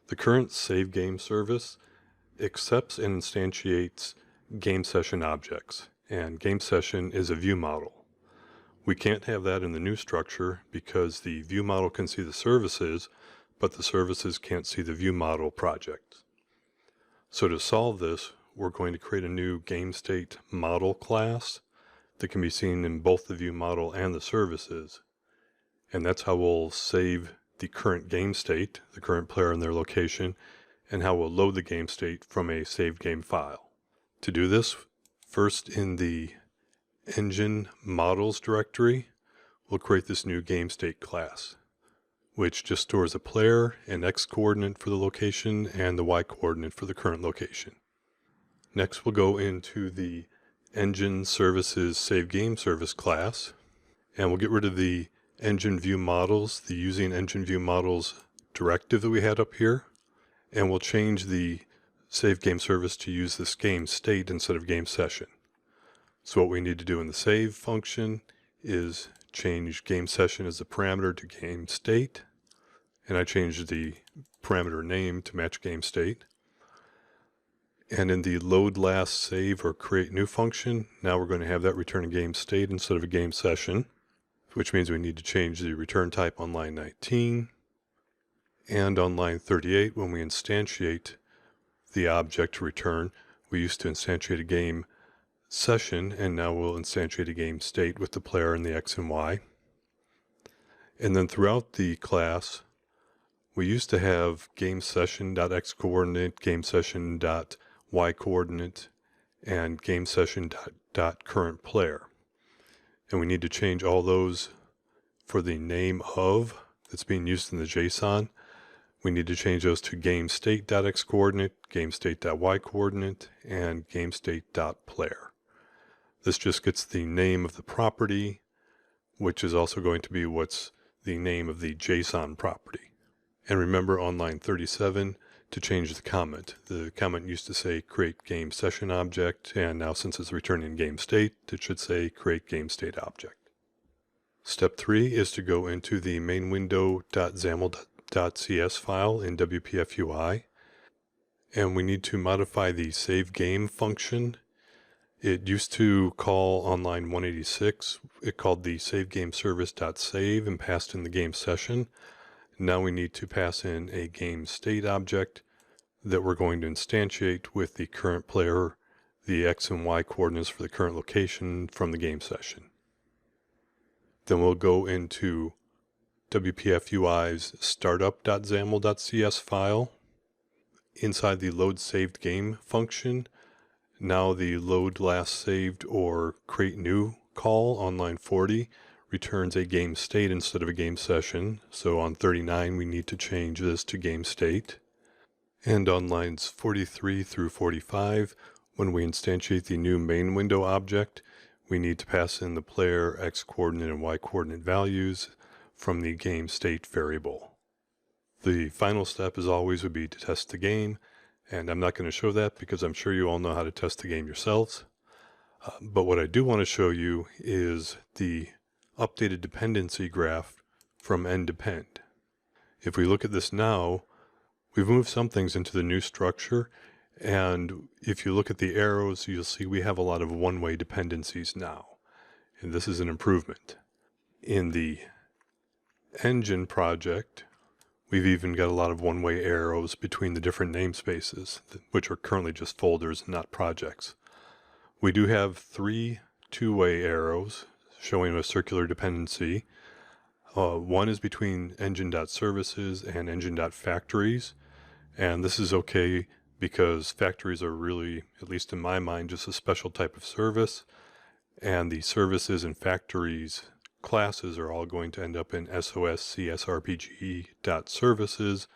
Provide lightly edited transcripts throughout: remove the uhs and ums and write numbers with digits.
The current SaveGameService accepts and instantiates game session objects, and game session is a view model. We can't have that in the new structure because the view model can see the services, but the services can't see the view model project. So to solve this, we're going to create a new GameState model class that can be seen in both the view model and the services. And that's how we'll save the current game state, the current player and their location, and how we'll load the game state from a saved game file. To do this, first in the engine models directory, we'll create this new game state class, which just stores a player, an X coordinate for the location, and the Y coordinate for the current location. Next, we'll go into the engine services SaveGameService class, and we'll get rid of the engine view models, the using engine view models directive that we had up here, and we'll change the SaveGameService to use this game state instead of game session. So what we need to do in the save function is change game session as a parameter to game state, and I changed the parameter name to match game state. And in the load last save or create new function, now we're going to have that return a game state instead of a game session, which means we need to change the return type on line 19. And on line 38, when we instantiate the object to return, we used to instantiate a game session, and now we'll instantiate a game state with the player and the X and Y. And then throughout the class, we used to have game session.x coordinate, game session.y coordinate, and game session.current player. And we need to change all those for the name of that's being used in the JSON. We need to change those to GameState.x coordinate, GameState.y coordinate, and GameState.player. This just gets the name of the property, which is also going to be what's the name of the JSON property. And remember on line 37 to change the comment. The comment used to say create game session object, and now since it's returning game state, it should say create game state object. Step 3 is to go into the main window.xaml.cs file in WPF-UI, and we need to modify the save game function. It used to call on line 186, it called the SaveGameService.save and passed in the game session. Now we need to pass in a game state object that we're going to instantiate with the current player, the X and Y coordinates for the current location from the game session. Then we'll go into WPF-UI's startup.xaml.cs file. Inside the load saved game function, now the load last saved or create new call on line 40 returns a game state instead of a game session. So on 39, we need to change this to game state. And on lines 43 through 45, when we instantiate the new main window object, we need to pass in the player X coordinate and Y coordinate values from the game state variable. The final step, as always, would be to test the game, and I'm not going to show that because I'm sure you all know how to test the game yourselves. But what I do want to show you is the updated dependency graph from end to end. If we look at this now, we've moved some things into the new structure, and if you look at the arrows, you'll see we have a lot of one-way dependencies now, and this is an improvement. In the engine project, we've even got a lot of one-way arrows between the different namespaces, which are currently just folders and not projects. We do have 3 two-way arrows showing a circular dependency. One is between engine.services and engine.factories, and this is okay because factories are really, at least in my mind, just a special type of service, and the services and factories classes are all going to end up in SOS/CSRPG.services.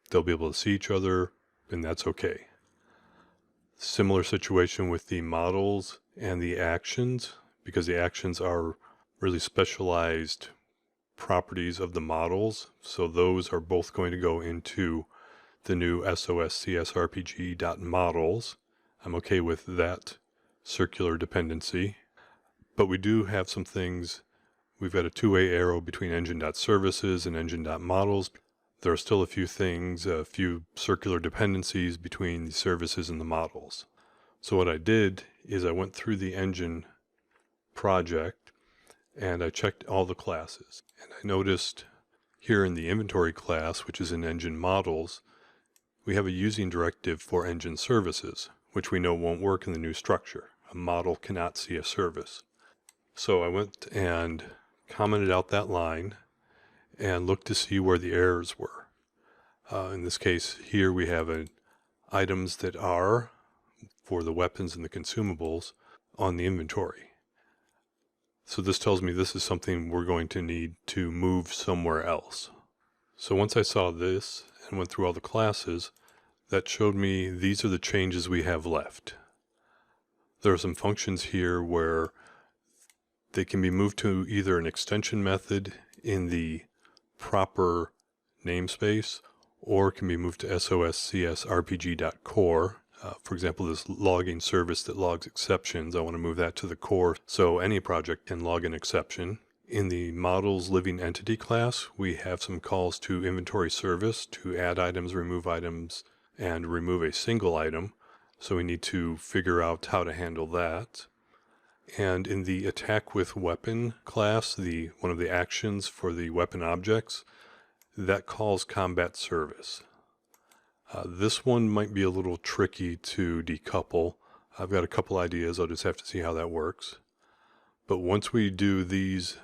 They'll be able to see each other, and that's okay. Similar situation with the models and the actions, because the actions are really specialized properties of the models, so those are both going to go into the new SOS/CSRPG.models. I'm okay with that circular dependency, but we do have some things. We've got a two-way arrow between engine.services and engine.models. there are still a few things, a few circular dependencies between the services and the models. So what I did is I went through the engine project and I checked all the classes. And I noticed here in the inventory class, which is in engine models, we have a using directive for engine services, which we know won't work in the new structure. A model cannot see a service. So I went and commented out that line and looked to see where the errors were. In this case, here we have items that are, for the weapons and the consumables, on the inventory. So this tells me this is something we're going to need to move somewhere else. So once I saw this and went through all the classes, that showed me these are the changes we have left. There are some functions here where they can be moved to either an extension method in the proper namespace, or can be moved to soscsrpg.core. For example, this logging service that logs exceptions, I want to move that to the core so any project can log an exception. In the models living entity class, we have some calls to inventory service to add items, remove items, and remove a single item. So we need to figure out how to handle that. And in the attack with weapon class, one of the actions for the weapon objects, that calls combat service. This one might be a little tricky to decouple. I've got a couple ideas, I'll just have to see how that works. But once we do these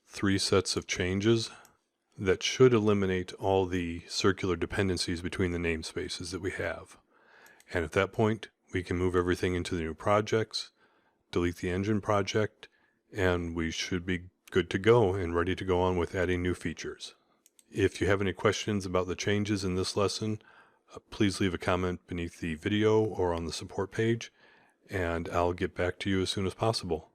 3 sets of changes, that should eliminate all the circular dependencies between the namespaces that we have. And at that point, we can move everything into the new projects, delete the engine project, and we should be good to go and ready to go on with adding new features. If you have any questions about the changes in this lesson, please leave a comment beneath the video or on the support page, and I'll get back to you as soon as possible.